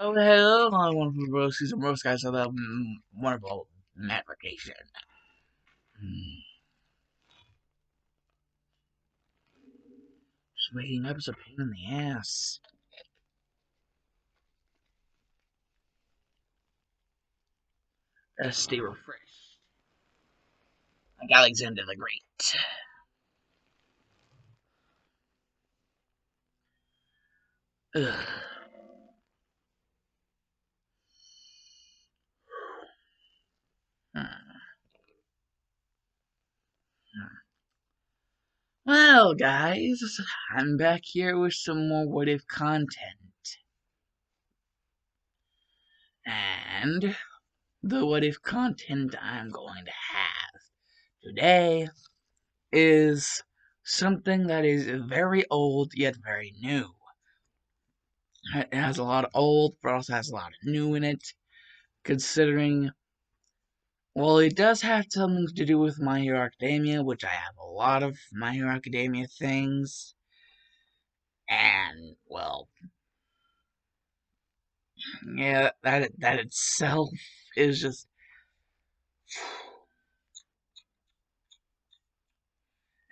Oh, hello, my wonderful broskies and bros guys of the wonderful Maverication. Just waking up is a pain in the ass. Gotta stay refreshed. Like Alexander the Great. Ugh. Well, guys, I'm back here with some more What If content. And the What If content I'm going to have today is something that is very old yet very new. It has a lot of old, but also has a lot of new in it. Considering, well, it does have something to do with My Hero Academia, which I have a lot of My Hero Academia things. And, well, yeah, that itself is just.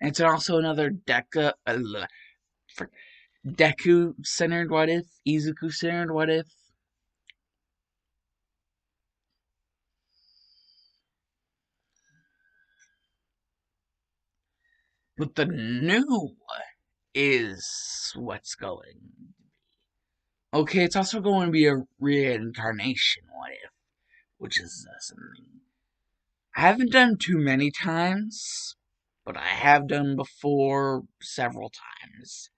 It's also another Deku centered What If, Izuku centered What If. But the new is what's going. Okay, it's also going to be a reincarnation What If, which is something I haven't done too many times, but I have done before several times.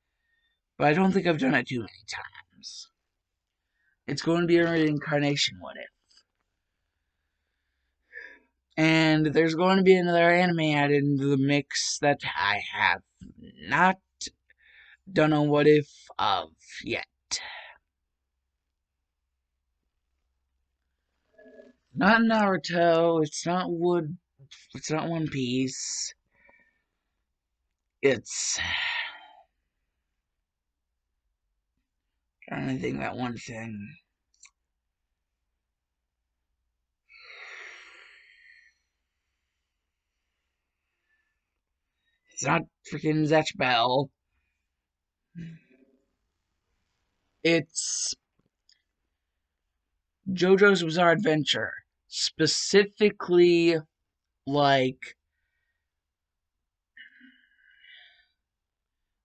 But I don't think I've done it too many times. It's going to be a reincarnation What If. And there's going to be another anime added into the mix that I have not done a What If of yet. Not Naruto, it's not One Piece. It's trying to think that one thing. It's not freaking Zatch Bell. It's JoJo's Bizarre Adventure. Specifically, like,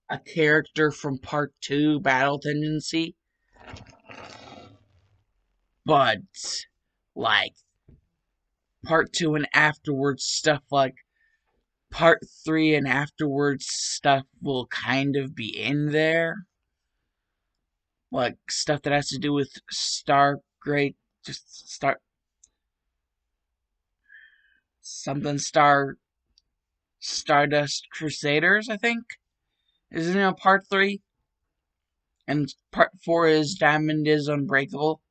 a character from Part 2, Battle Tendency. But, like, Part 2 and afterwards stuff like Part 3 and afterwards stuff will kind of be in there. Like, stuff that has to do with just something Stardust Crusaders, I think. Isn't it Part 3? And Part 4 is Diamond is Unbreakable.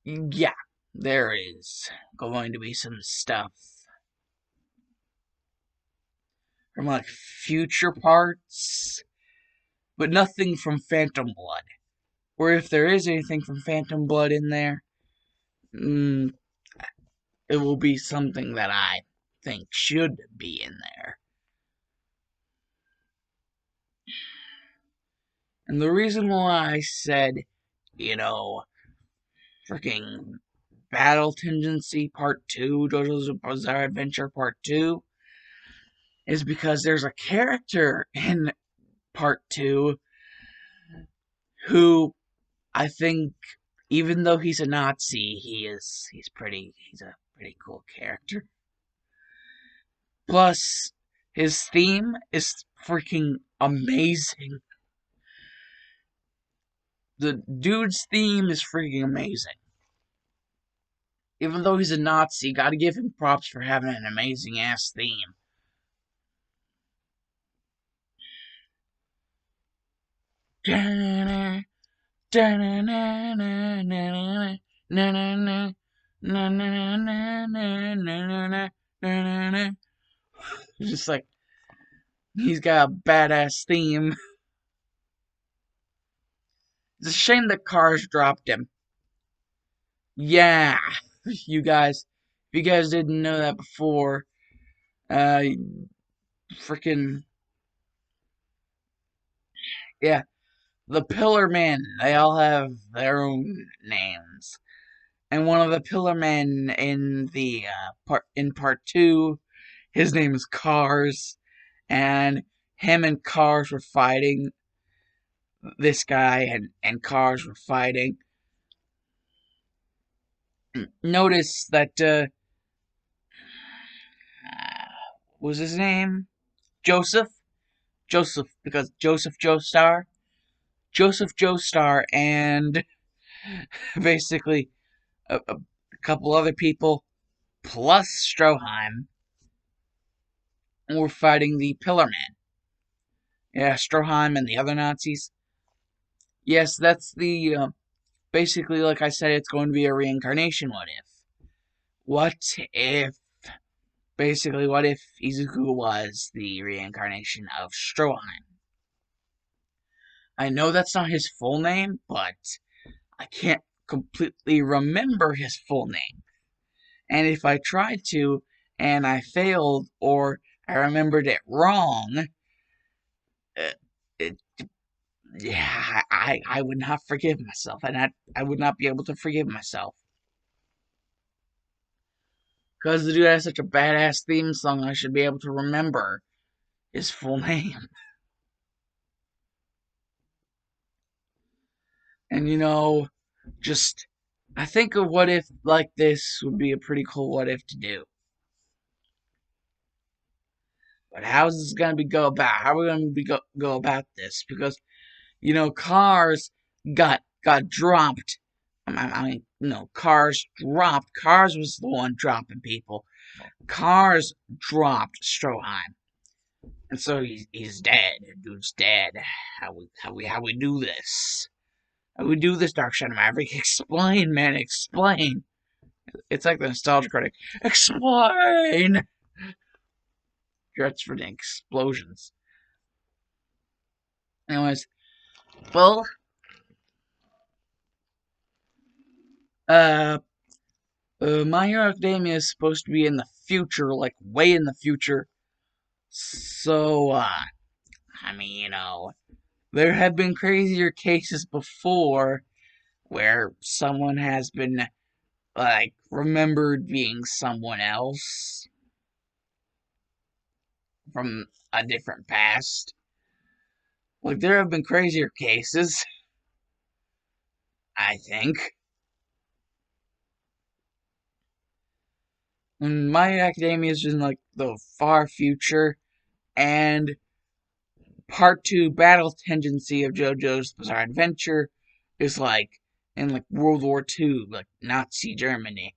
Yeah, there is going to be some stuff from like future parts, but nothing from Phantom Blood. Or if there is anything from Phantom Blood in there, it will be something that I think should be in there. And the reason why I said, you know, freaking Battle Tendency Part 2, JoJo's Bizarre Adventure Part 2, is because there's a character in Part 2 who I think, even though he's a Nazi, he's a pretty cool character. Plus, his theme is freaking amazing. The dude's theme is freaking amazing. Even though he's a Nazi, gotta give him props for having an amazing ass theme. Just like, he's got a badass theme. It's a shame that Cars dropped him. Yeah, you guys, if you guys didn't know that before, uh, freaking, yeah, the Pillar Men, they all have their own names. And one of the Pillar Men in the part two, his name is Cars, and him and Cars were fighting. This guy and Cars were fighting. Notice that was his name Joseph. Joseph, because Joseph Joestar. Joseph Joestar and basically a couple other people plus Stroheim were fighting the Pillar Man. Yeah, Stroheim and the other Nazis. Yes, that's the basically, like I said, it's going to be a reincarnation. What if? What if? Basically, what if Izuku was the reincarnation of Stroheim? I know that's not his full name, but I can't completely remember his full name. And if I tried to and I failed or I remembered it wrong, uh, it, yeah, I would not forgive myself, and I would not be able to forgive myself. Because the dude has such a badass theme song, I should be able to remember his full name. And just I think a what if like this would be a pretty cool what if to do. But how is this gonna be go about? How are we gonna go about this? Because cars got dropped. No, cars dropped. Cars was the one dropping people. Cars dropped Stroheim, and so he's dead. Dude's dead. How we do this? How we do this, Dark Shadow Maverick? Explain, man, explain. It's like the nostalgia critic. Explain. That's for the explosions. Anyways, well, uh, My Hero Academia is supposed to be in the future, like way in the future. So, I mean, there have been crazier cases before where someone has been, like, remembered being someone else from a different past. Like, there have been crazier cases, I think. And My Hero Academia is in, like, the far future, and Part 2 Battle Tendency of JoJo's Bizarre Adventure is like in like World War II, like Nazi Germany.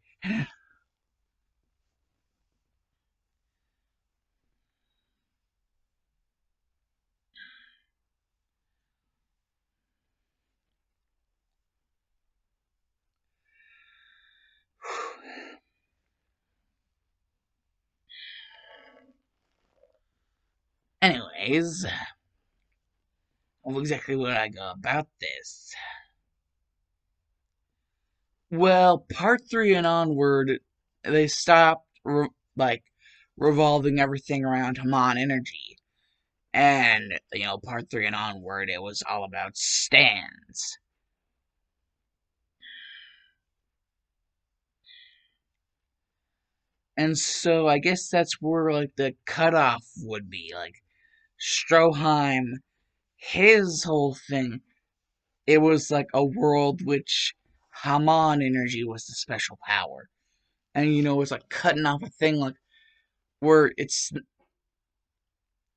Anyways, exactly what I go about this. Well, part 3 and onward, they stopped like revolving everything around Haman energy. And, part 3 and onward, it was all about stands. And so I guess that's where like the cutoff would be. Like Stroheim, his whole thing, it was like a world which Haman energy was the special power. And it's like cutting off a thing like where it's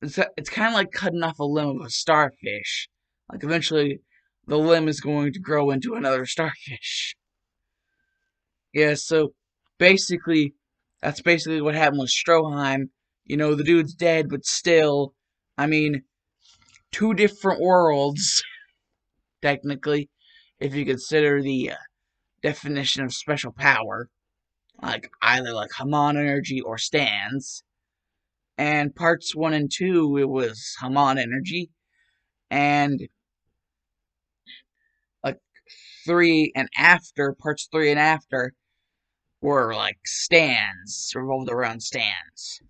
kind of like cutting off a limb of a starfish. Like eventually the limb is going to grow into another starfish. Yeah, so basically that's basically what happened with Stroheim. The dude's dead, but still, I mean, two different worlds, technically, if you consider the definition of special power, like either like Haman energy or stands. And parts 1 and 2, it was Haman energy, and 3 and after, parts 3 and after, were like stands, revolved around stands.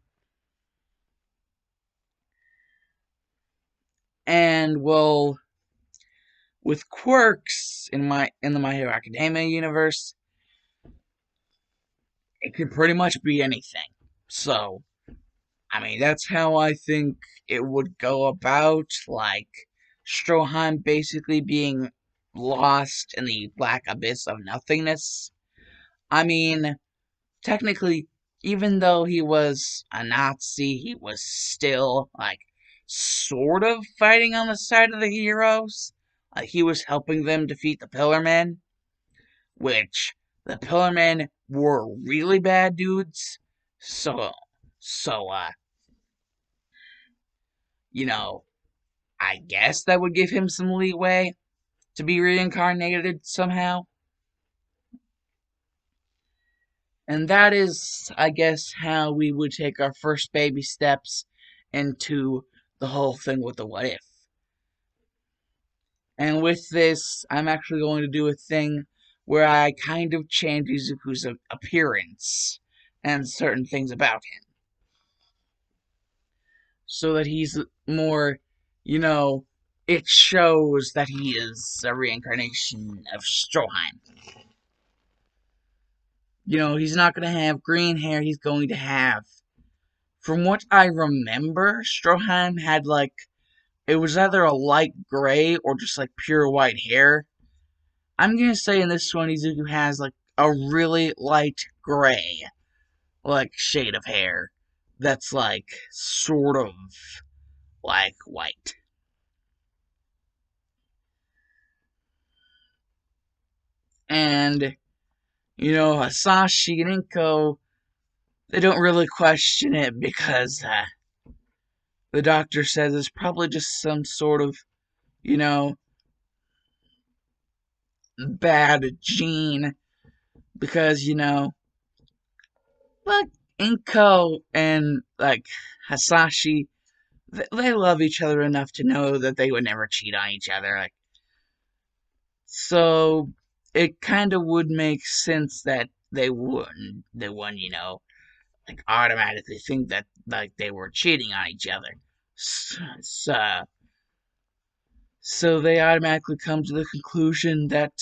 And well, with quirks in the My Hero Academia universe, it could pretty much be anything. So, I mean, that's how I think it would go about, like, Stroheim basically being lost in the black abyss of nothingness. I mean, technically, even though he was a Nazi, he was still, like, sort of fighting on the side of the heroes. Like, he was helping them defeat the Pillar Men, which the Pillar Men were really bad dudes. So, so, you know, I guess that would give him some leeway to be reincarnated somehow. And that is, I guess, how we would take our first baby steps into the whole thing with the what if. And with this, I'm actually going to do a thing where I kind of change Izuku's appearance and certain things about him. So that he's more, you know, it shows that he is a reincarnation of Stroheim. You know, he's not going to have green hair, he's going to have. From what I remember, Stroheim had like, it was either a light gray or just like pure white hair. I'm gonna say in this one, Izuku has like a really light gray, like shade of hair that's like sort of like white. And, you know, Hasashi and Inko, they don't really question it because the doctor says it's probably just some sort of, you know, bad gene. Because, you know, but Inko and, like, Hasashi, they love each other enough to know that they would never cheat on each other. Like, so it kind of would make sense that they wouldn't, you know, like automatically think that like they were cheating on each other. So, so they automatically come to the conclusion that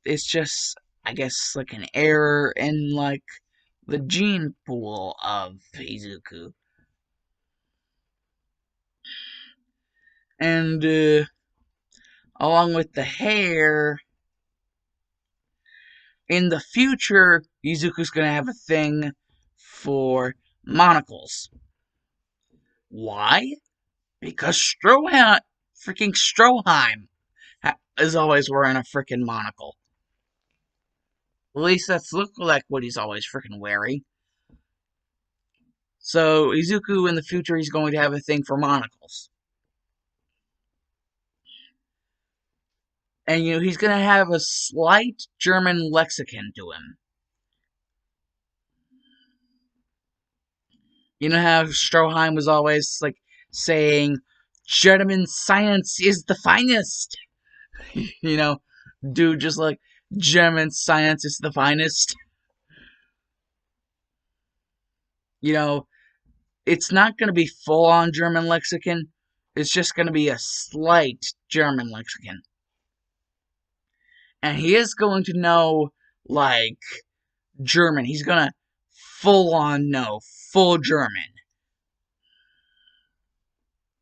it's just, I guess, like an error in like the gene pool of Izuku. And along with the hair, in the future, Izuku's gonna have a thing for monocles. Why? Because freaking Stroheim, is always wearing a freaking monocle. At least that's look like what he's always freaking wearing. So Izuku in the future, he's going to have a thing for monocles. And you know, he's gonna have a slight German lexicon to him. You know how Stroheim was always like saying, German science is the finest. You know, dude, just like German science is the finest. You know, it's not going to be full on German lexicon. It's just going to be a slight German lexicon. And he is going to know, like, German. He's going to full on know, full German.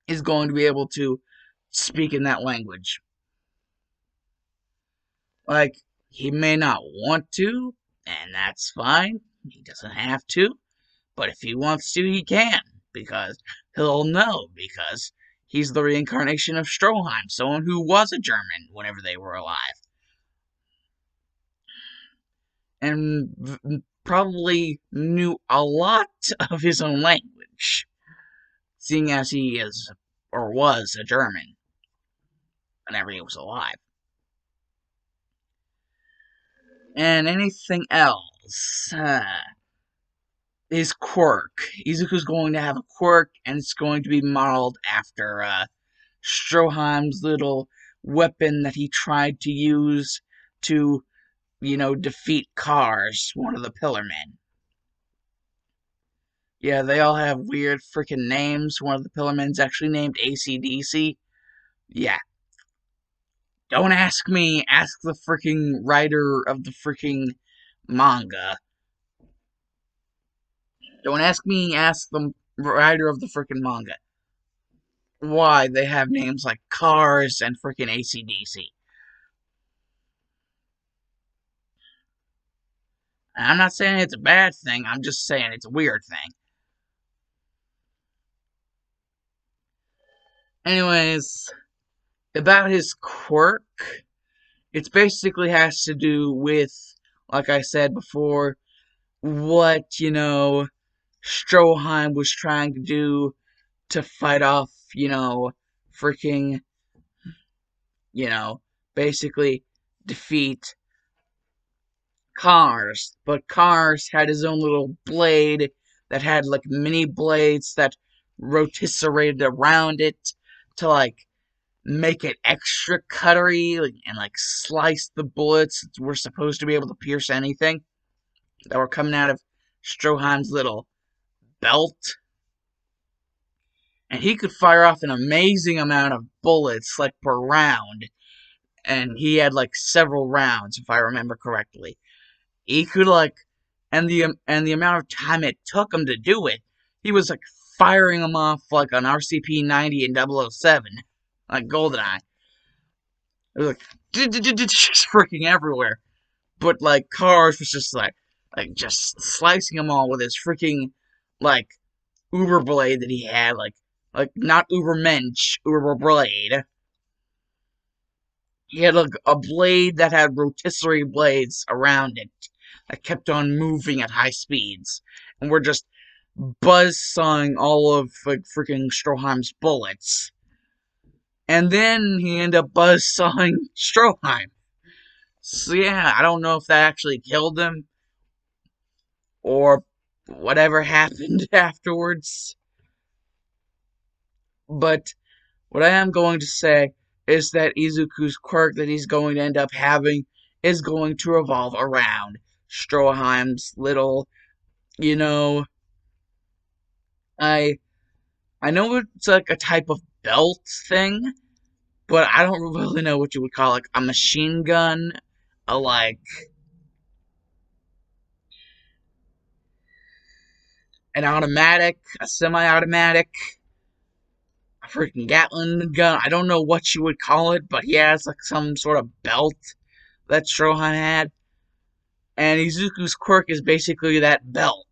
He's going to be able to speak in that language. Like, he may not want to, and that's fine. He doesn't have to. But if he wants to, he can. Because he'll know. Because he's the reincarnation of Stroheim, someone who was a German whenever they were alive. And probably knew a lot of his own language. Seeing as he is, or was, a German whenever he was alive. And anything else? His quirk. Izuku's going to have a quirk, and it's going to be modeled after Stroheim's little weapon that he tried to use to, defeat Cars, one of the Pillar Men. Yeah, they all have weird freaking names. One of the Pillar Men's actually named AC/DC. Yeah. Don't ask me, ask the freaking writer of the freaking manga. Don't ask me, ask the writer of the freaking manga. Why they have names like Cars and freaking AC/DC. I'm not saying it's a bad thing, I'm just saying it's a weird thing. Anyways, about his quirk, it basically has to do with, like I said before, what, Stroheim was trying to do to fight off, freaking, you know, basically defeat Cars. But Cars had his own little blade that had like mini blades that rotisserated around it to like make it extra cuttery and like slice the bullets that were supposed to be able to pierce anything that were coming out of Stroheim's little belt. And he could fire off an amazing amount of bullets like per round, and he had like several rounds if I remember correctly. He could like, and the amount of time it took him to do it, he was like firing them off like on RCP-90 and 007, like GoldenEye. It was like just freaking everywhere. But like Cars was just like just slicing them all with his freaking like Uber blade that he had, like not Uber Mensch, Uber blade. He had like a blade that had rotisserie blades around it that kept on moving at high speeds, and were just buzzsawing all of like freaking Stroheim's bullets. And then he ended up buzzsawing Stroheim. So yeah, I don't know if that actually killed him or whatever happened afterwards. But what I am going to say is that Izuku's quirk that he's going to end up having is going to revolve around Stroheim's little, you know, I I know it's like a type of belt thing, but I don't really know what you would call it. A machine gun, a like an automatic, a semi-automatic, a freaking Gatling gun. I don't know what you would call it, but he has like some sort of belt that Stroheim had. And Izuku's quirk is basically that belt.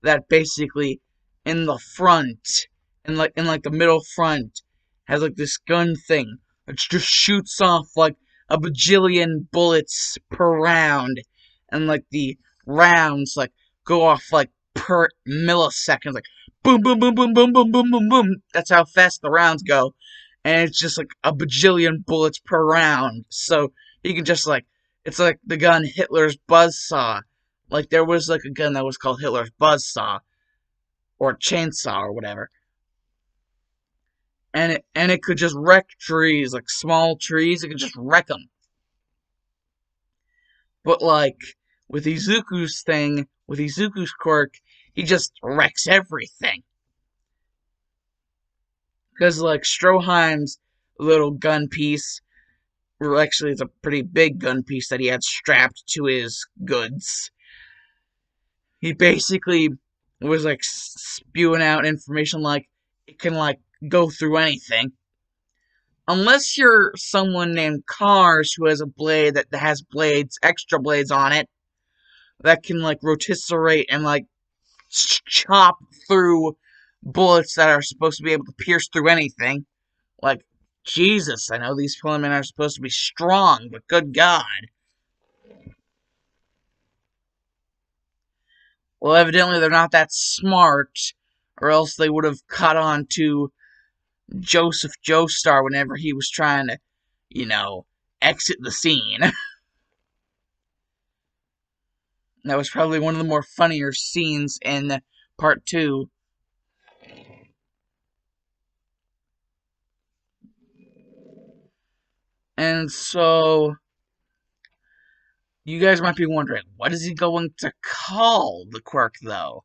That basically in the front, in like the middle front, has like this gun thing that just shoots off like a bajillion bullets per round, and like the rounds like go off like per millisecond, like boom, boom, boom, boom, boom, boom, boom, boom, boom. That's how fast the rounds go, and it's just like a bajillion bullets per round. So you can just like, it's like the gun Hitler's buzzsaw. Like there was like a gun that was called Hitler's buzzsaw or chainsaw or whatever, and it could just wreck trees, like small trees. It could just wreck them. But like with Izuku's quirk, he just wrecks everything. Because like Stroheim's little gun piece, or actually it's a pretty big gun piece that he had strapped to his goods. He basically was like spewing out information like it can like go through anything. Unless you're someone named Cars who has a blade that has blades, extra blades on it, that can like rotisserate and like chop through bullets that are supposed to be able to pierce through anything. Like, Jesus, I know these men are supposed to be strong, but good God. Well, evidently they're not that smart, or else they would have caught on to Joseph Joestar whenever he was trying to, you know, exit the scene. That was probably one of the more funnier scenes in part 2. And so, You guys might be wondering, what is he going to call the quirk, though?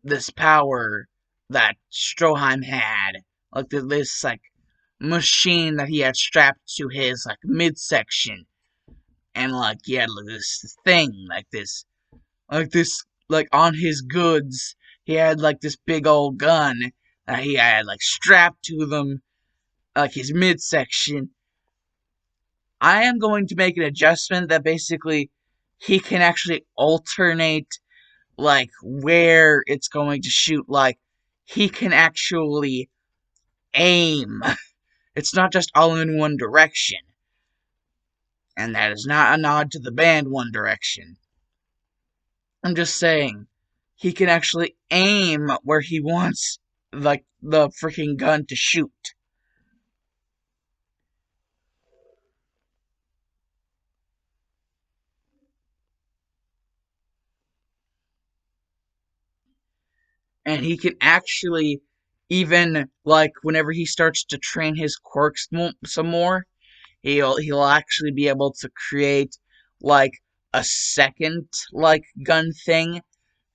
This power that Stroheim had, like this like machine that he had strapped to his like midsection, and like he had like this thing, like on his goods, he had like this big old gun that he had like strapped to them, like his midsection. I am going to make an adjustment that basically he can actually alternate like where it's going to shoot. Like he can actually aim. It's not just all in one direction. And that is not a nod to the band One Direction. I'm just saying he can actually aim where he wants like the freaking gun to shoot. And he can actually even like whenever he starts to train his quirks some more, he'll actually be able to create like a second like gun thing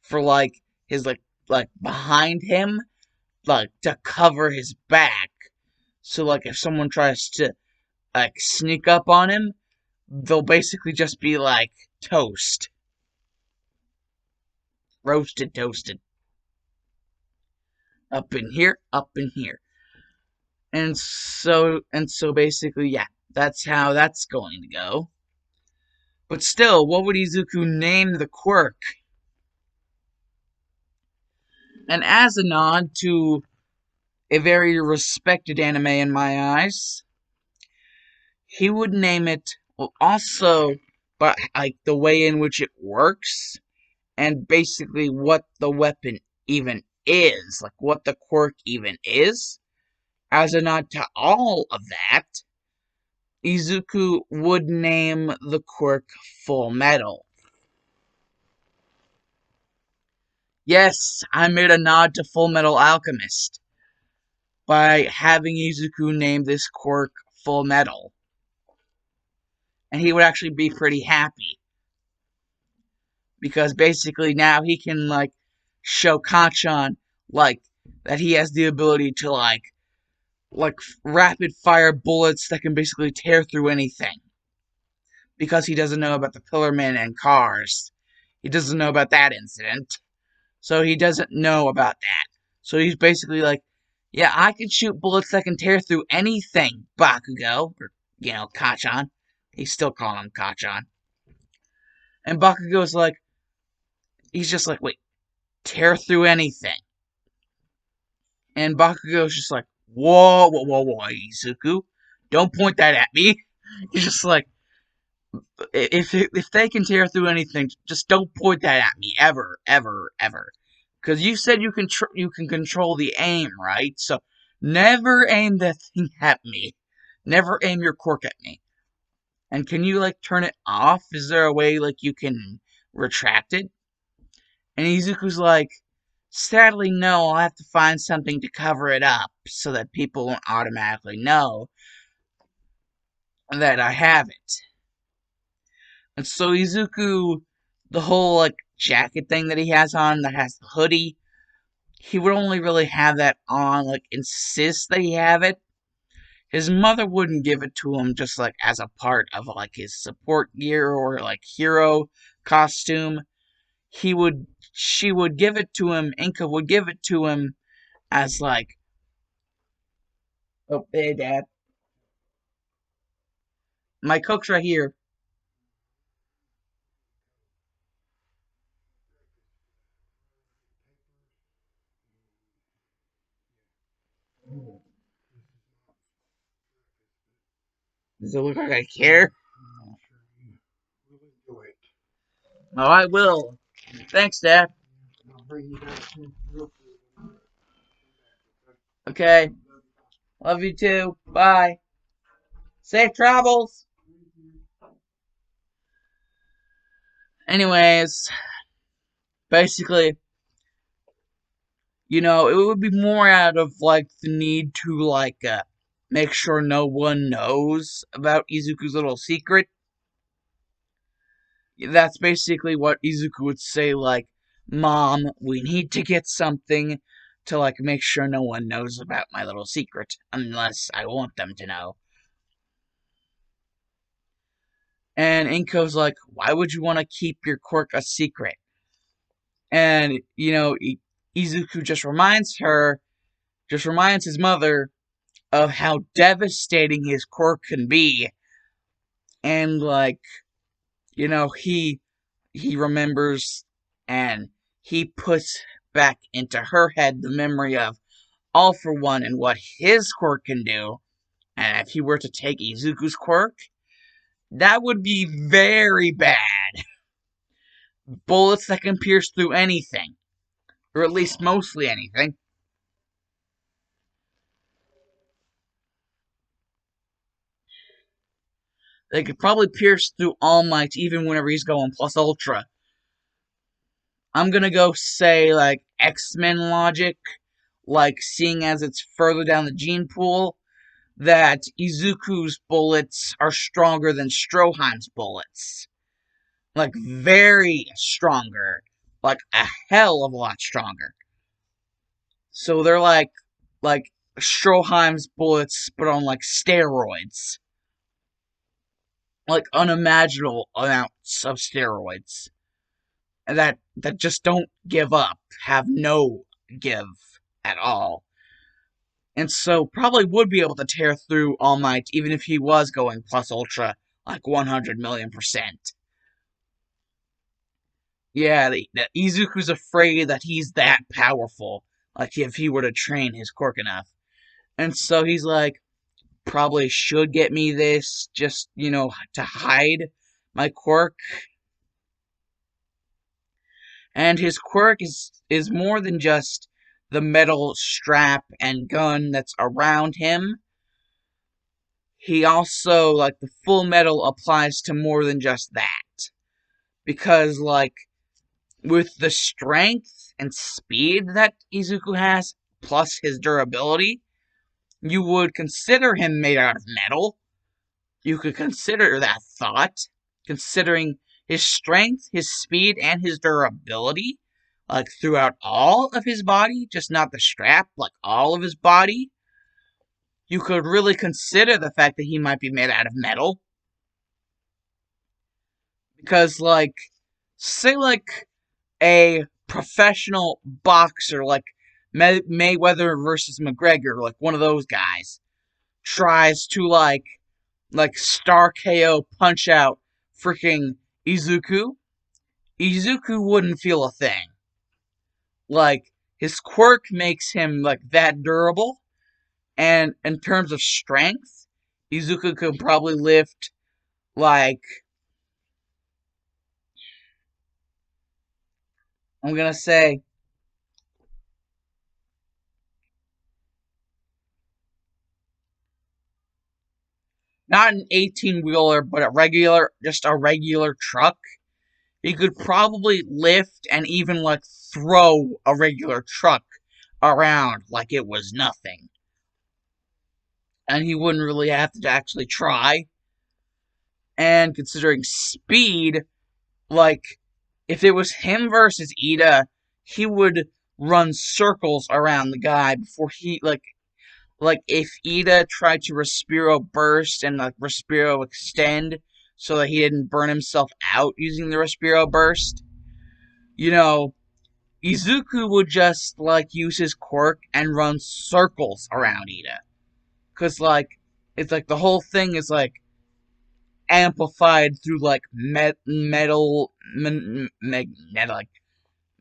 for like his like behind him, like to cover his back. So like if someone tries to like sneak up on him, they'll basically just be like toast, roasted, toasted, up in here, up in here. And so basically, yeah, that's how that's going to go. But still, what would Izuku name the quirk? And as a nod to a very respected anime in my eyes, he would name it, well, also, but like the way in which it works, and basically what the weapon even is, like what the quirk even is. As a nod to all of that, Izuku would name the quirk Full Metal. Yes, I made a nod to Full Metal Alchemist by having Izuku name this quirk Full Metal. And he would actually be pretty happy. Because basically now he can, like, show Kacchan, like, that he has the ability to, like rapid fire bullets that can basically tear through anything. Because he doesn't know about the Pillarmen and cars. He doesn't know about that incident. So he doesn't know about that. So he's basically like, yeah, I can shoot bullets that can tear through anything, Bakugo. Or, Kacchan. He's still calling him Kacchan. And Bakugo's like, he's just like, wait, tear through anything. And Bakugo's just like, whoa, whoa, whoa, whoa, Izuku. Don't point that at me. He's just like, if they can tear through anything, just don't point that at me ever, ever, ever. Because you said you can control the aim, right? So never aim that thing at me. Never aim your quirk at me. And can you like turn it off? Is there a way like you can retract it? And Izuku's like, sadly, no. I'll have to find something to cover it up so that people won't automatically know that I have it. And so Izuku, the whole like jacket thing that he has on that has the hoodie, he would only really have that on, like insist that he have it. His mother wouldn't give it to him just like as a part of like his support gear or like hero costume. She would give it to him, Inka would give it to him as like, oh, hey dad, my Coke's right here. Does it look like I care? Oh, I will. Thanks, Dad. Okay. Love you too. Bye. Safe travels. Anyways, basically, it would be more out of like the need to like make sure no one knows about Izuku's little secret. That's basically what Izuku would say, like, Mom, we need to get something to, like, make sure no one knows about my little secret, unless I want them to know. And Inko's like, why would you want to keep your quirk a secret? And, Izuku just reminds his mother of how devastating his quirk can be. And, like, he remembers and he puts back into her head the memory of All for One and what his quirk can do. And if he were to take Izuku's quirk, that would be very bad. Bullets that can pierce through anything, or at least mostly anything. They could probably pierce through All Might even whenever he's going plus ultra. I'm gonna go say, like, X-Men logic, like, seeing as it's further down the gene pool, that Izuku's bullets are stronger than Stroheim's bullets. Like, very stronger. Like, a hell of a lot stronger. So they're like Stroheim's bullets, but on, like, steroids. Like, unimaginable amounts of steroids. That just don't give up, have no give at all. And so probably would be able to tear through All Might even if he was going plus ultra like 100,000,000%. Yeah, the Izuku's afraid that he's that powerful, like if he were to train his quirk enough. And so he's like, probably should get me this just, to hide my quirk. And his quirk is more than just the metal strap and gun that's around him. He also, like, the full metal applies to more than just that. Because, like, with the strength and speed that Izuku has, plus his durability, you would consider him made out of metal. You could consider that thought, considering his strength, his speed, and his durability, like, throughout all of his body, just not the strap, like, all of his body. You could really consider the fact that he might be made out of metal. Because, like, say, like, a professional boxer, like Mayweather versus McGregor, like one of those guys, tries to, like star KO punch out freaking Izuku, Izuku wouldn't feel a thing. Like, his quirk makes him, like, that durable, and in terms of strength, Izuku could probably lift, like, I'm gonna say, not an 18-wheeler, but just a regular truck. He could probably lift and even, like, throw a regular truck around like it was nothing. And he wouldn't really have to actually try. And considering speed, like, if it was him versus Ida, he would run circles around the guy before he, like if Ida tried to Respiro burst and, like, Respiro extend so that he didn't burn himself out using the Respiro burst, you know, Izuku would just, like, use his quirk and run circles around Ida. Cause, like, it's like the whole thing is, like, amplified through, like, like,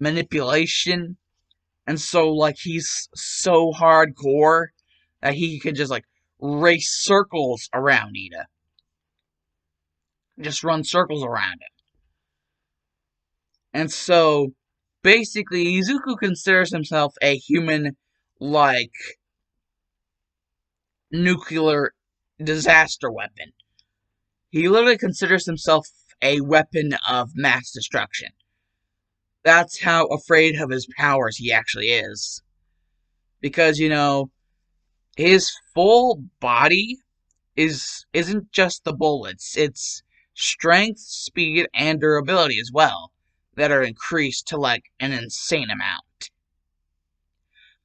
manipulation. And so, like, he's so hardcore that he could just, like, race circles around Ida. Just run circles around it. And so, basically, Izuku considers himself a human, like, nuclear disaster weapon. He literally considers himself a weapon of mass destruction. That's how afraid of his powers he actually is. Because, his full body isn't just the bullets. It's strength, speed, and durability as well that are increased to like an insane amount.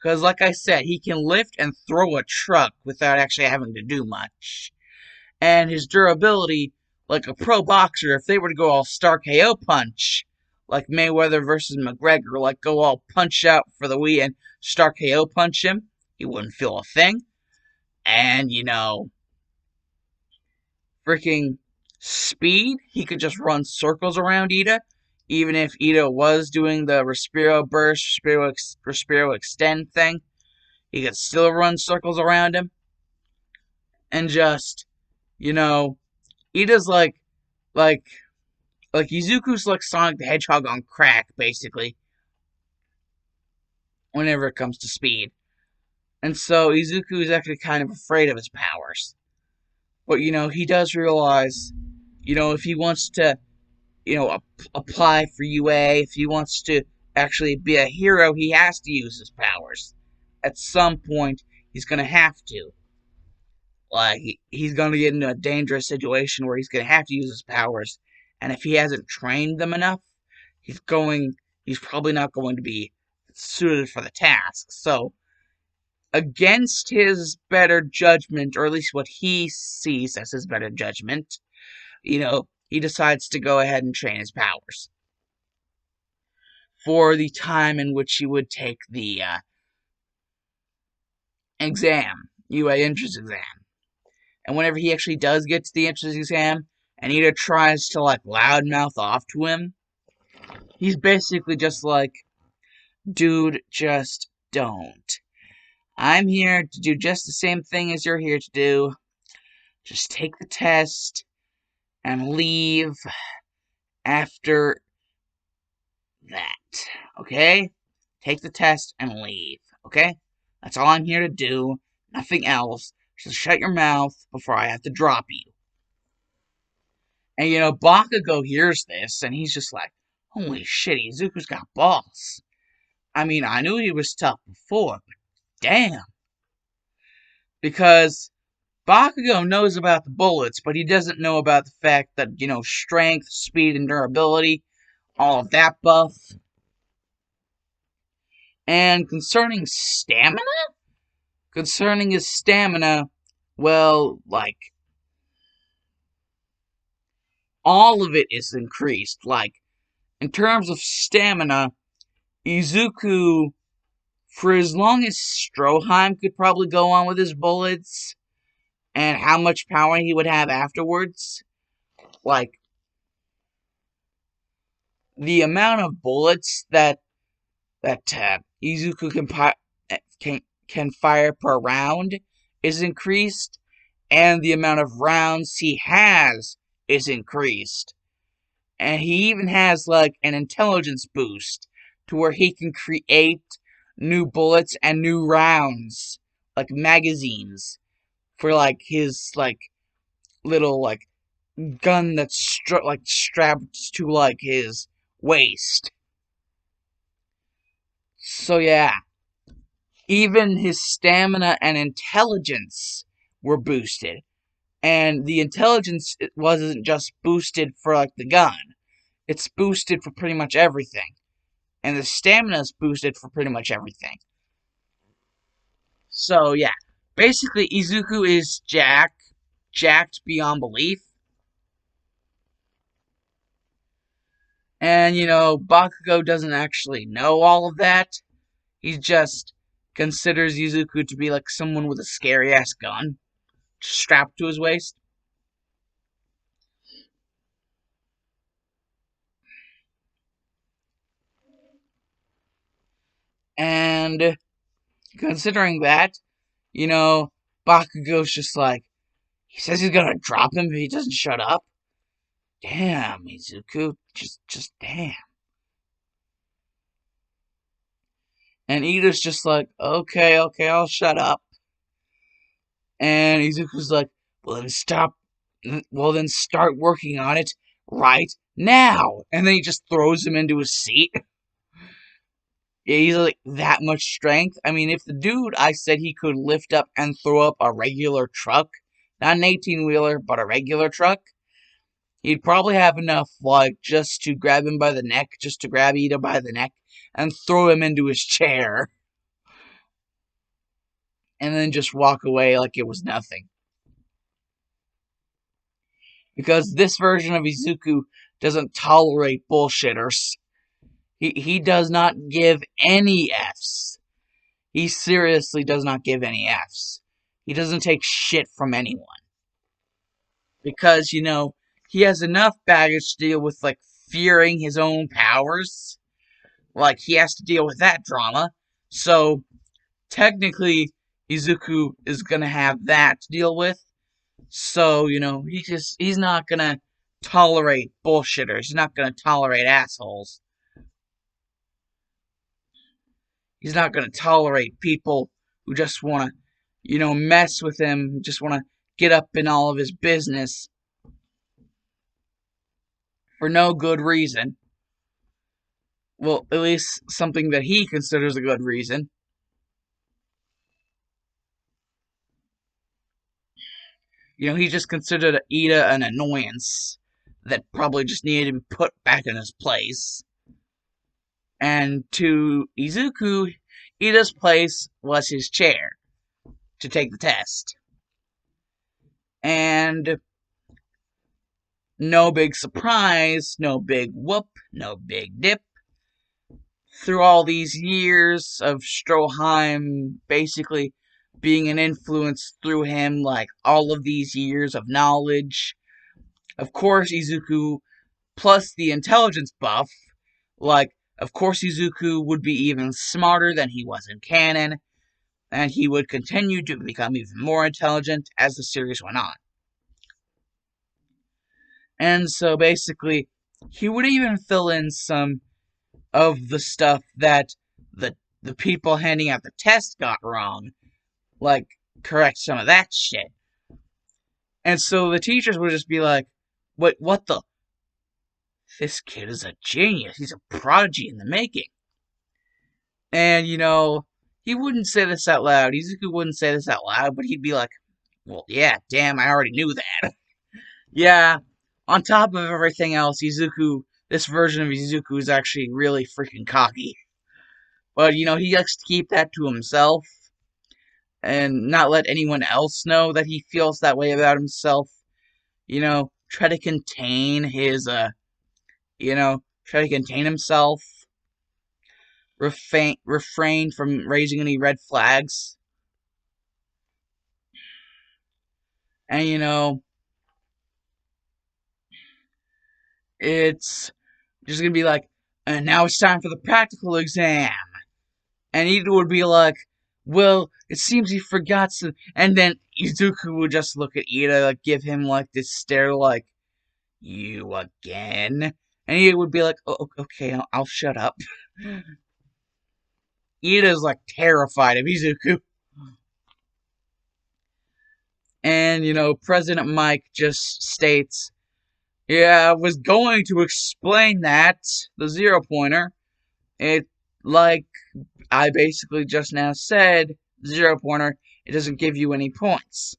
Because, like I said, he can lift and throw a truck without actually having to do much. And his durability, like a pro boxer, if they were to go all star KO punch, like Mayweather versus McGregor, like go all punch out for the win and star KO punch him, he wouldn't feel a thing. And, freaking speed, he could just run circles around Ida, even if Ida was doing the Respiro burst, Respiro extend thing. He could still run circles around him. And just, you know, Ida's like, Izuku's like Sonic the Hedgehog on crack, basically, whenever it comes to speed. And so Izuku is actually kind of afraid of his powers. But, he does realize, if he wants to, apply for UA, if he wants to actually be a hero, he has to use his powers. At some point, he's going to have to. Like, he's going to get into a dangerous situation where he's going to have to use his powers. And if he hasn't trained them enough, he's probably not going to be suited for the task. So, against his better judgment, or at least what he sees as his better judgment, he decides to go ahead and train his powers for the time in which he would take the exam, UA entrance exam. And whenever he actually does get to the entrance exam, and Ida tries to, loudmouth off to him, he's basically just like, dude, just don't. I'm here to do just the same thing as you're here to do. Just take the test and leave after that, okay? Take the test and leave, okay? That's all I'm here to do. Nothing else. Just shut your mouth before I have to drop you. And, Bakugo hears this, and he's just like, holy shit, Izuku's got balls. I mean, I knew he was tough before, but damn. Because Bakugo knows about the bullets, but he doesn't know about the fact that, strength, speed, and durability, all of that buff. And concerning his stamina, well, all of it is increased. In terms of stamina, Izuku, for as long as Stroheim could probably go on with his bullets, and how much power he would have afterwards, the amount of bullets that Izuku can fire per round is increased, and the amount of rounds he has is increased. And he even has an intelligence boost to where he can create new bullets and new rounds, like magazines, for his little gun that's strapped to his waist. So yeah, even his stamina and intelligence were boosted. And the intelligence wasn't just boosted for the gun. It's boosted for pretty much everything. And the stamina is boosted for pretty much everything. So yeah, basically Izuku is jacked beyond belief. And Bakugo doesn't actually know all of that. He just considers Izuku to be someone with a scary ass gun strapped to his waist. And considering that, Bakugo's just he says he's gonna drop him if he doesn't shut up. Damn, Izuku, just damn. And Ida's just okay, I'll shut up. And Izuku's well then start working on it right now. And then he just throws him into his seat. Yeah, he's that much strength. I mean, if the dude I said he could lift up and throw up a regular truck, not an 18-wheeler, but a regular truck, he'd probably have enough, like, just to grab him by the neck, just to grab Ida by the neck, and throw him into his chair, and then just walk away like it was nothing. Because this version of Izuku doesn't tolerate bullshitters. He does not give any Fs. He seriously does not give any Fs. He doesn't take shit from anyone. Because, he has enough baggage to deal with, like, fearing his own powers. Like, he has to deal with that drama. So, technically, Izuku is gonna have that to deal with. So, he's not gonna tolerate bullshitters. He's not gonna tolerate assholes. He's not gonna tolerate people who just wanna, mess with him, just wanna get up in all of his business for no good reason. Well, at least something that he considers a good reason. He just considered Ida an annoyance that probably just needed to be put back in his place. And to Izuku, Ida's place was his chair to take the test. And no big surprise, no big whoop, no big dip. Through all these years of Stroheim basically being an influence through him, like all of these years of knowledge, of course Izuku, plus the intelligence buff, like, of course Izuku would be even smarter than he was in canon, and he would continue to become even more intelligent as the series went on. And so basically, he would even fill in some of the stuff that the people handing out the test got wrong, like, correct some of that shit. And so the teachers would just be like, what the? This kid is a genius. He's a prodigy in the making. And, he wouldn't say this out loud. Izuku wouldn't say this out loud, but he'd be like, well, yeah, damn, I already knew that. Yeah, on top of everything else, this version of Izuku is actually really freaking cocky. But, he likes to keep that to himself and not let anyone else know that he feels that way about himself. Try to contain try to contain himself. Refrain from raising any red flags. And, it's just gonna be like, and now it's time for the practical exam. And Ida would be like, well, it seems he forgot some. And then Izuku would just look at Ida, like, give him, like, this stare, like, you again? And Ida would be like, oh, okay, I'll shut up. Ida's, like, terrified of Izuku. And, President Mike just states, yeah, I was going to explain that, the 0-pointer. It, like I basically just now said, 0-pointer, it doesn't give you any points.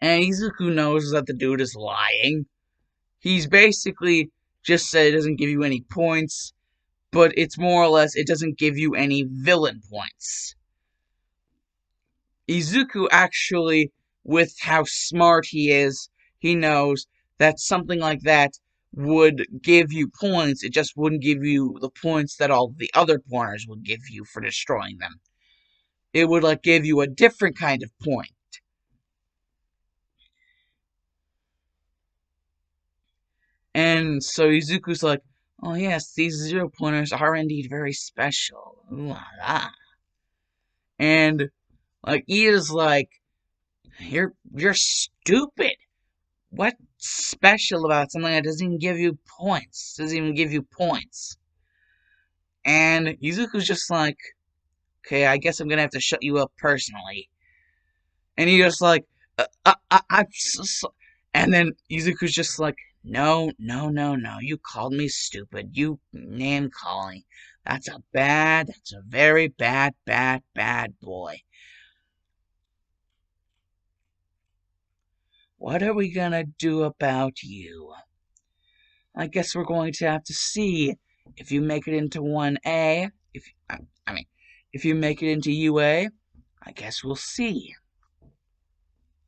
And Izuku knows that the dude is lying. He's basically just said it doesn't give you any points, but it's more or less it doesn't give you any villain points. Izuku actually, with how smart he is, he knows that something like that would give you points, it just wouldn't give you the points that all the other pointers would give you for destroying them. It would, like, give you a different kind of point. And so Izuku's like, oh yes, these 0-pointers are indeed very special. Ooh la la. And, like, Ida's like, you're stupid. What's special about something that doesn't even give you points? Doesn't even give you points. And Izuku's just like, okay, I guess I'm gonna have to shut you up personally. And he's just like, I'm so. And then Izuku's just like, no, no, no, no. You called me stupid. You name calling. That's a very bad, bad boy. what are we gonna do about you? I guess we're going to have to see if you make it into 1A. I mean, if you make it into UA, I guess we'll see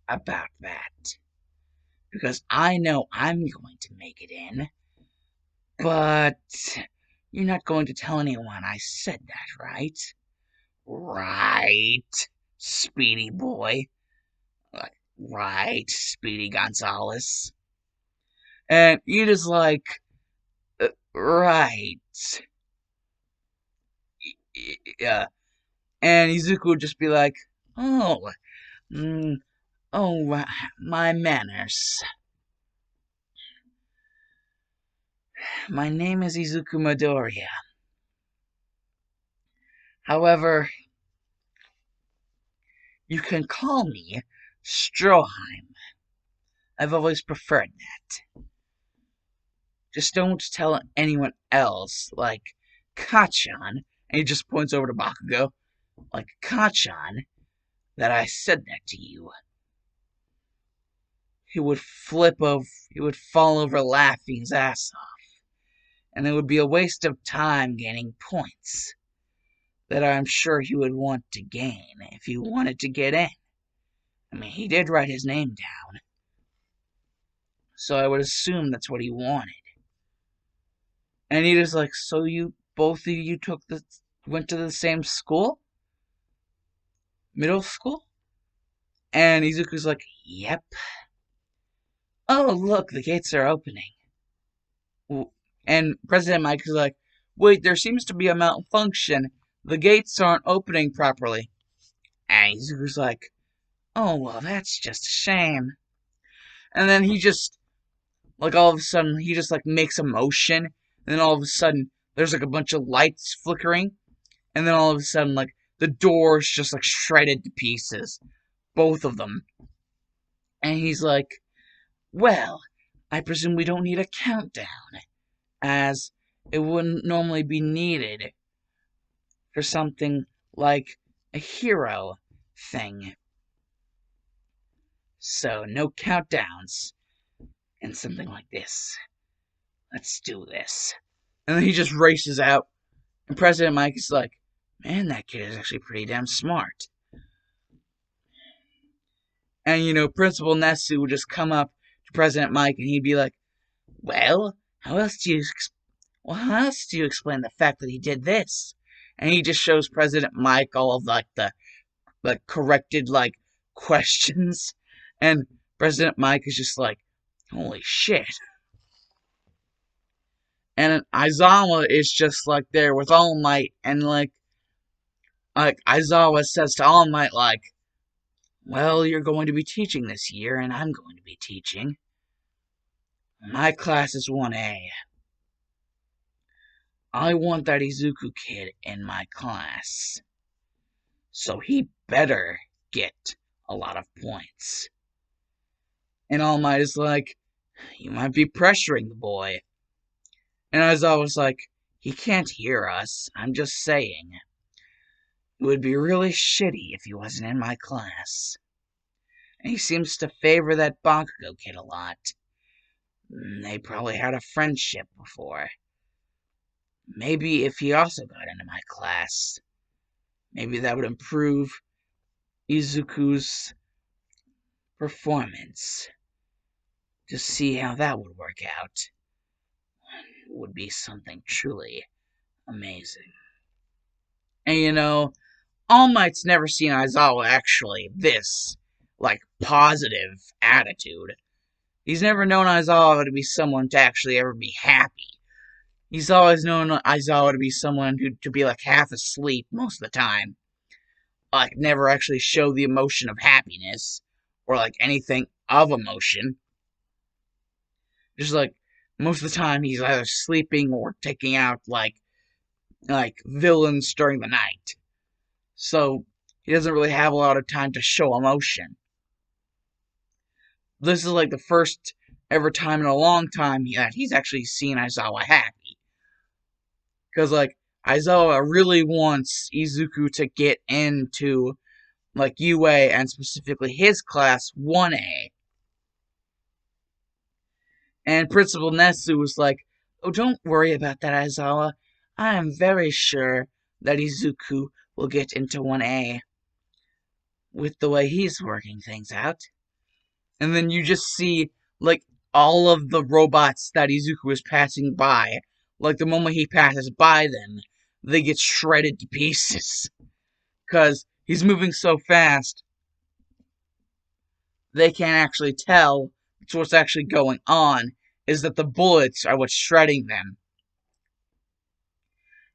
about that. Because I know I'm going to make it in, but you're not going to tell anyone I said that, right? Right, Speedy boy. Right, Speedy Gonzalez. And you just right. Yeah. And Izuku would just be like, oh, mm, oh, my manners. My name is Izuku Midoriya. However, you can call me Stroheim. I've always preferred that. Just don't tell anyone else, like Kachan, and he just points over to Bakugo, like Kachan, that I said that to you. He would he would fall over laughing his ass off, and it would be a waste of time gaining points that I'm sure he would want to gain if he wanted to get in. I mean, he did write his name down, so I would assume that's what he wanted. And he was like, so both of you went to the same school? Middle school? And Izuku's like, yep. Oh, look, the gates are opening. And President Mike is like, wait, there seems to be a malfunction. The gates aren't opening properly. And Izuku's like, oh, well, that's just a shame. And then he just, all of a sudden, he just, makes a motion. And then all of a sudden, there's, a bunch of lights flickering. And then all of a sudden, the door's just, shredded to pieces. Both of them. And he's like, well, I presume we don't need a countdown, as it wouldn't normally be needed for something like a hero thing. So, no countdowns and something like this. Let's do this. And then he just races out, and President Mike is like, man, that kid is actually pretty damn smart. And, Principal Nesu would just come up to President Mike, and he'd be like, well, how else do you explain the fact that he did this? And he just shows President Mike all of, the corrected, questions. And President Mike is just like, holy shit. And Aizawa is just, there with All Might, and, Aizawa says to All Might, well, you're going to be teaching this year, and I'm going to be teaching. My class is 1A. I want that Izuku kid in my class. So he better get a lot of points. And All Might is like, you might be pressuring the boy. And Aizawa was like, he can't hear us. I'm just saying. It would be really shitty if he wasn't in my class. And he seems to favor that Bakugo kid a lot. They probably had a friendship before. Maybe if he also got into my class, maybe that would improve Izuku's performance. To see how that would work out would be something truly amazing. And All Might's never seen Aizawa actually this, positive attitude. He's never known Aizawa to be someone to actually ever be happy. He's always known Aizawa to be someone to be, half asleep most of the time. Never actually show the emotion of happiness, or, anything of emotion. Just, most of the time he's either sleeping or taking out, villains during the night. So, he doesn't really have a lot of time to show emotion. This is, the first ever time in a long time that he's actually seen Aizawa happy. Because, Aizawa really wants Izuku to get into, UA, and specifically his class, 1A. And Principal Nesu was like, "Oh, don't worry about that, Aizawa. I am very sure that Izuku will get into 1A with the way he's working things out." And then you just see, like, all of the robots that Izuku is passing by. Like, the moment he passes by them, they get shredded to pieces. Because he's moving so fast, they can't actually tell what's actually going on, is that the bullets are what's shredding them.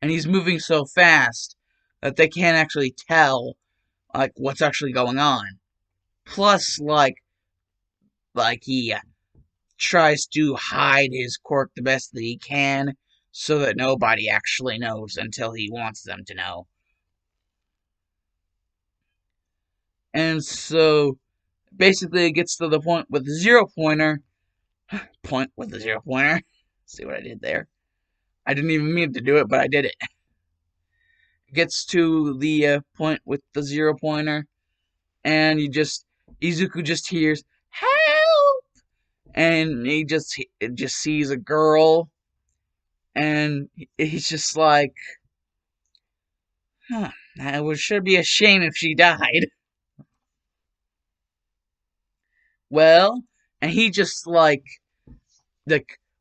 And he's moving so fast that they can't actually tell, like, what's actually going on. Plus, he tries to hide his quirk the best that he can so that nobody actually knows until he wants them to know. And so basically it gets to the point with the zero pointer. Point with the zero pointer. See what I did there? I didn't even mean to do it, but I did it. Gets to the point with the zero pointer, and Izuku just hears help, and he just sees a girl, and he's just like, huh, it should be a shame if she died. Well, and he just like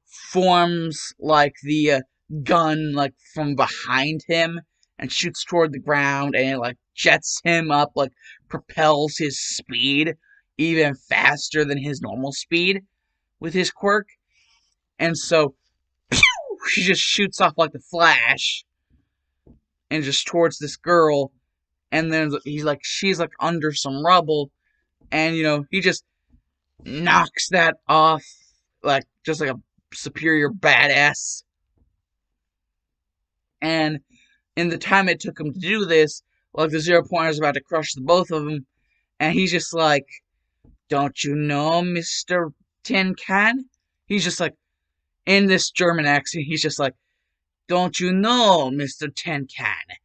forms like the gun like from behind him and shoots toward the ground, and it like jets him up, like propels his speed even faster than his normal speed with his quirk. And so she just shoots off like the Flash and just towards this girl, and then she's like under some rubble, and he just knocks that off like just like a superior badass. And in the time it took him to do this, like the zero pointer is about to crush the both of them, and he's just like, "Don't you know, Mr. Tin Can?" He's just like in this German accent. He's just like, "Don't you know, Mr. Tin Can?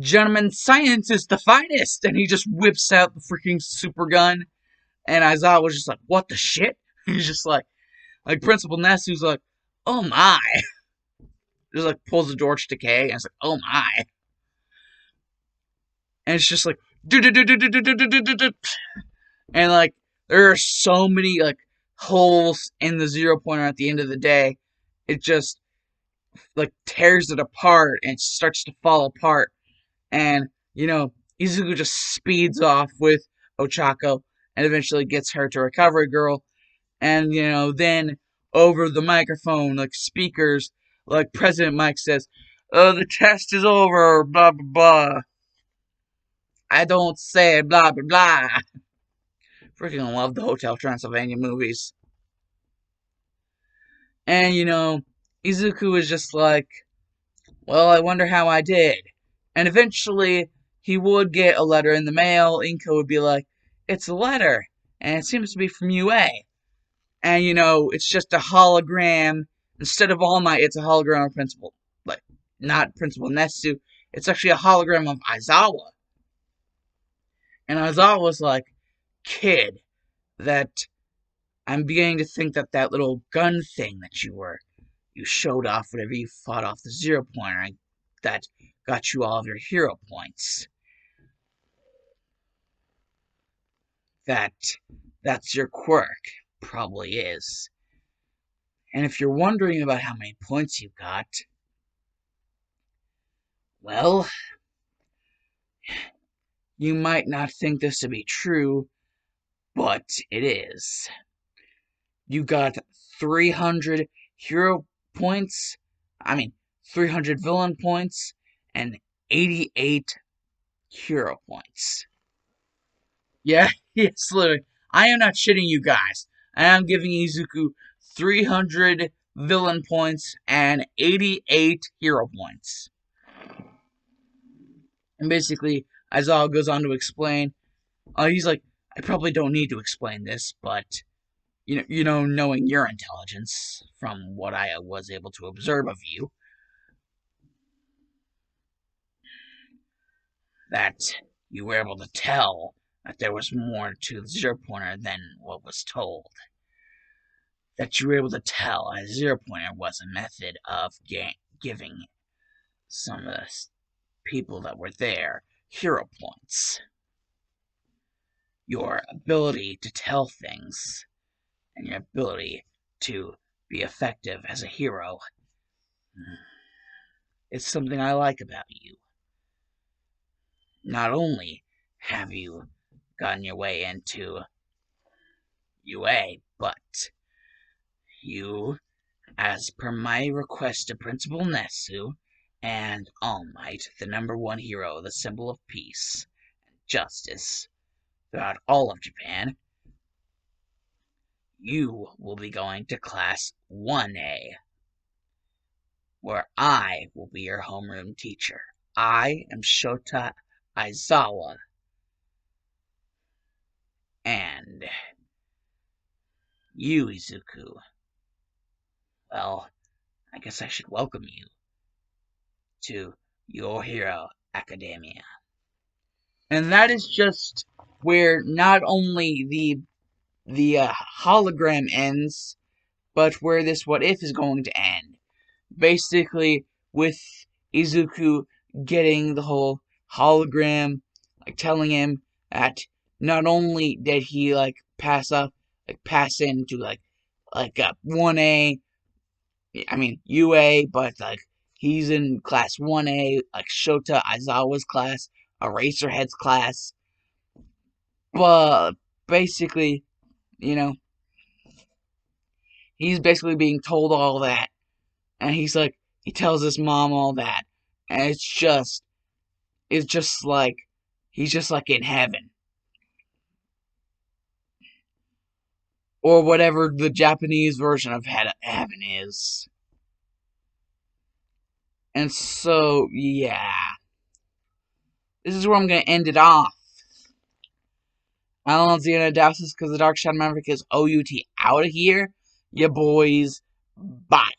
German science is the finest." And he just whips out the freaking super gun, and Aizawa was just like, "What the shit?" He's just like Principal Nesu's like, "Oh my!" Just like pulls the door to decay, and it's like, "Oh my!" And it's just like, and like there are so many like holes in the zero pointer at the end of the day. It just like tears it apart and starts to fall apart. And Izuku just speeds off with Ochako and eventually gets her to Recovery Girl. And then over the microphone, like speakers, like President Mike says, "Oh, the test is over, blah blah blah. I don't say blah blah blah." Freaking love the Hotel Transylvania movies. And Izuku is just like, "Well, I wonder how I did." And eventually he would get a letter in the mail. Inko would be like, "It's a letter, and it seems to be from UA." And it's just a hologram. Instead of All Might, it's a hologram of Principal, like, not Principal Nesu. It's actually a hologram of Aizawa. And Aizawa was like, "Kid, that I'm beginning to think that that little gun thing that you showed off whenever you fought off the zero pointer, that got you all of your hero points. That that's your quirk. Probably is. And if you're wondering about how many points you got, well, you might not think this to be true, but it is. You got 300 hero points, I mean, 300 villain points, and 88 hero points. Yeah, yes, literally. I am not shitting you guys. I am giving Izuku 300 villain points and 88 hero points. And basically, Aizawa goes on to explain, he's like, "I probably don't need to explain this, but knowing your intelligence from what I was able to observe of you, that you were able to tell that there was more to the zero pointer than what was told. that you were able to tell a zero pointer was a method of giving some of the people that were there hero points. Your ability to tell things and your ability to be effective as a hero is something I like about you. Not only have you gotten your way into UA, but you, as per my request to Principal Nesu and All Might, the #1 hero, the symbol of peace and justice throughout all of Japan, you will be going to Class 1A, where I will be your homeroom teacher. I am Shota Aizawa, and you, Izuku, well, I guess I should welcome you to Your Hero Academia. And that is just where not only the hologram ends, but where this what if is going to end. Basically, with Izuku getting the whole hologram, like telling him that not only did he pass into 1A, I mean UA, but he's in class 1A, like Shota Aizawa's class, Eraserhead's class. But basically, you know, he's basically being told all that, and he tells his mom all that, and it's just like he's just like in heaven, or whatever the Japanese version of heaven is. And so, yeah, this is where I'm gonna end it off. I don't know if Xena Dausis because the Dark Shadow Maverick is OUT out of here. Ya boys, bye.